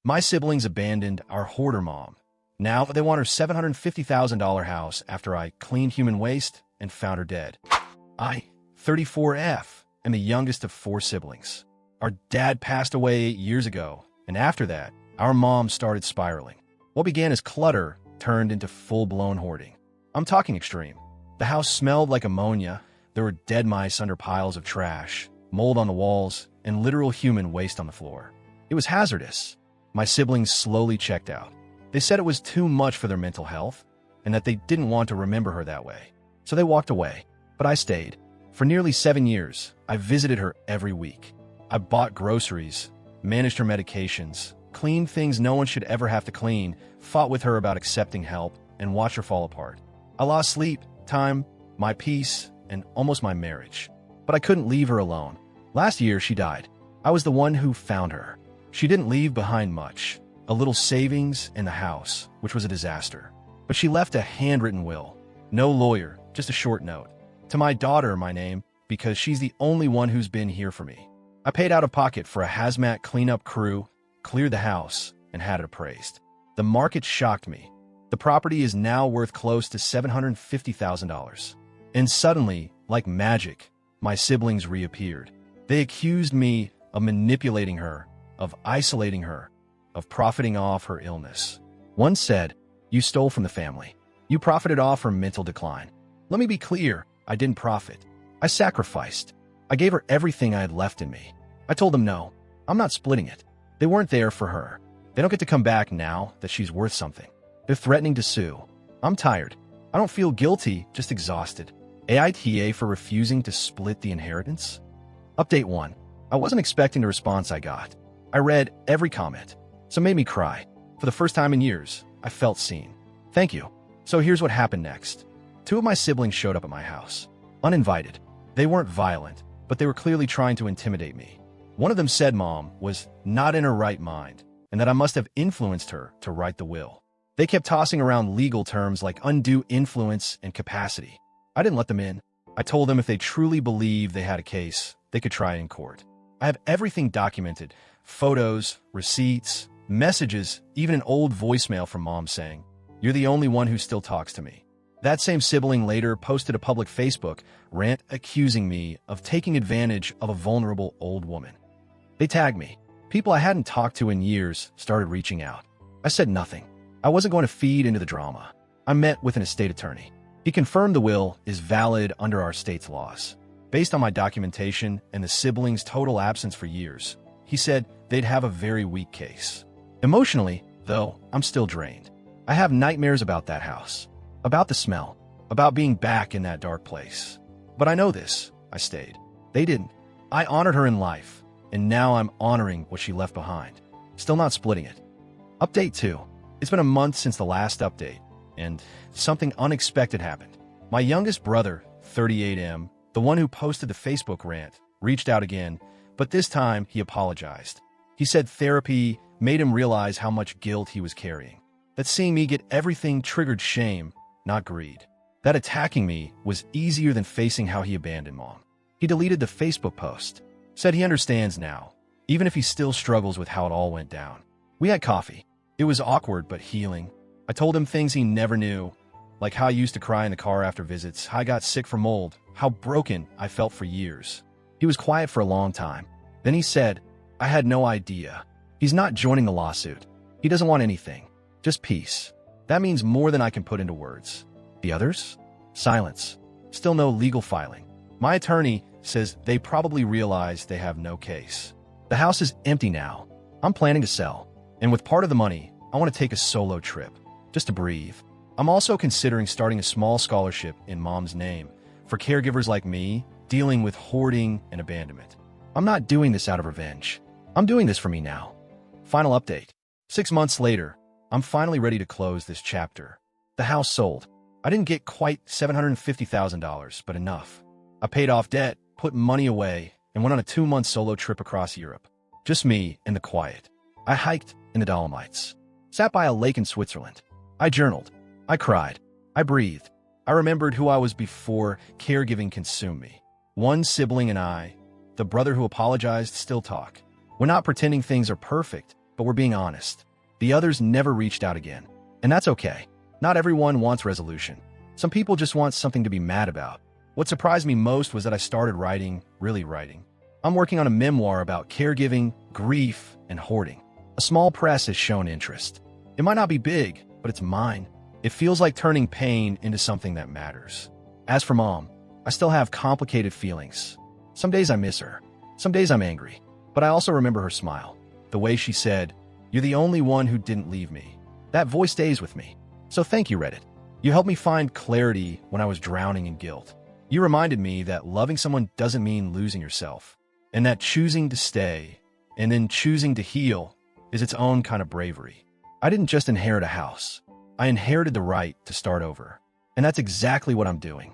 My siblings abandoned our hoarder mom. Now they want her $750,000 house after I cleaned human waste and found her dead. I, 34F, am the youngest of 4 siblings. Our dad passed away 8 years ago, and after that, our mom started spiraling. What began as clutter turned into full-blown hoarding. I'm talking extreme. The house smelled like ammonia. There were dead mice under piles of trash, mold on the walls, and literal human waste on the floor. It was hazardous. My siblings slowly checked out. They said it was too much for their mental health and that they didn't want to remember her that way. So they walked away, but I stayed. For nearly 7 years, I visited her every week. I bought groceries, managed her medications, cleaned things no one should ever have to clean, fought with her about accepting help, and watched her fall apart. I lost sleep, time, my peace, and almost my marriage. But I couldn't leave her alone. Last year, she died. I was the one who found her. She didn't leave behind much. A little savings in the house, which was a disaster. But she left a handwritten will. No lawyer, just a short note. To my daughter, my name, because she's the only one who's been here for me. I paid out of pocket for a hazmat cleanup crew, cleared the house, and had it appraised. The market shocked me. The property is now worth close to $750,000. And suddenly, like magic, my siblings reappeared. They accused me of manipulating her, of isolating her, of profiting off her illness. One said, "You stole from the family. You profited off her mental decline." Let me be clear, I didn't profit. I sacrificed. I gave her everything I had left in me. I told them no, I'm not splitting it. They weren't there for her. They don't get to come back now that she's worth something. They're threatening to sue. I'm tired. I don't feel guilty, just exhausted. AITA for refusing to split the inheritance? Update 1. I wasn't expecting the response I got. I read every comment. Some made me cry. For the first time in years, I felt seen. Thank you. So here's what happened next. 2 of my siblings showed up at my house. Uninvited. They weren't violent, but they were clearly trying to intimidate me. One of them said Mom was not in her right mind, and that I must have influenced her to write the will. They kept tossing around legal terms like undue influence and capacity. I didn't let them in. I told them if they truly believed they had a case, they could try it in court. I have everything documented. Photos, receipts, messages, even an old voicemail from Mom saying, "You're the only one who still talks to me." That same sibling later posted a public Facebook rant accusing me of taking advantage of a vulnerable old woman. They tagged me. People I hadn't talked to in years started reaching out. I said nothing. I wasn't going to feed into the drama. I met with an estate attorney. He confirmed the will is valid under our state's laws. Based on my documentation and the siblings' total absence for years, he said they'd have a very weak case. Emotionally, though, I'm still drained. I have nightmares about that house, about the smell, about being back in that dark place. But I know this. I stayed. They didn't. I honored her in life, and now I'm honoring what she left behind. Still not splitting it. Update 2. It's been a month since the last update, and something unexpected happened. My youngest brother, 38M, the one who posted the Facebook rant, reached out again, but this time he apologized. He said therapy made him realize how much guilt he was carrying. That seeing me get everything triggered shame, not greed. That attacking me was easier than facing how he abandoned Mom. He deleted the Facebook post, said he understands now, even if he still struggles with how it all went down. We had coffee. It was awkward but healing. I told him things he never knew, like how I used to cry in the car after visits, how I got sick from mold, how broken I felt for years. He was quiet for a long time. Then he said, "I had no idea." He's not joining the lawsuit. He doesn't want anything, just peace. That means more than I can put into words. The others? Silence. Still no legal filing. My attorney says they probably realize they have no case. The house is empty now. I'm planning to sell. And with part of the money, I want to take a solo trip, just to breathe. I'm also considering starting a small scholarship in Mom's name for caregivers like me dealing with hoarding and abandonment. I'm not doing this out of revenge. I'm doing this for me now. Final update. 6 months later, I'm finally ready to close this chapter. The house sold. I didn't get quite $750,000, but enough. I paid off debt, put money away, and went on a 2-month solo trip across Europe. Just me and the quiet. I hiked in the Dolomites. Sat by a lake in Switzerland. I journaled. I cried. I breathed. I remembered who I was before caregiving consumed me. One sibling and I, the brother who apologized, still talk. We're not pretending things are perfect, but we're being honest. The others never reached out again. And that's okay. Not everyone wants resolution. Some people just want something to be mad about. What surprised me most was that I started writing, really writing. I'm working on a memoir about caregiving, grief, and hoarding. A small press has shown interest. It might not be big, but it's mine. It feels like turning pain into something that matters. As for Mom, I still have complicated feelings. Some days I miss her. Some days I'm angry. But I also remember her smile. The way she said, "You're the only one who didn't leave me." That voice stays with me. So thank you, Reddit. You helped me find clarity when I was drowning in guilt. You reminded me that loving someone doesn't mean losing yourself, and that choosing to stay and then choosing to heal is its own kind of bravery. I didn't just inherit a house. I inherited the right to start over. And that's exactly what I'm doing.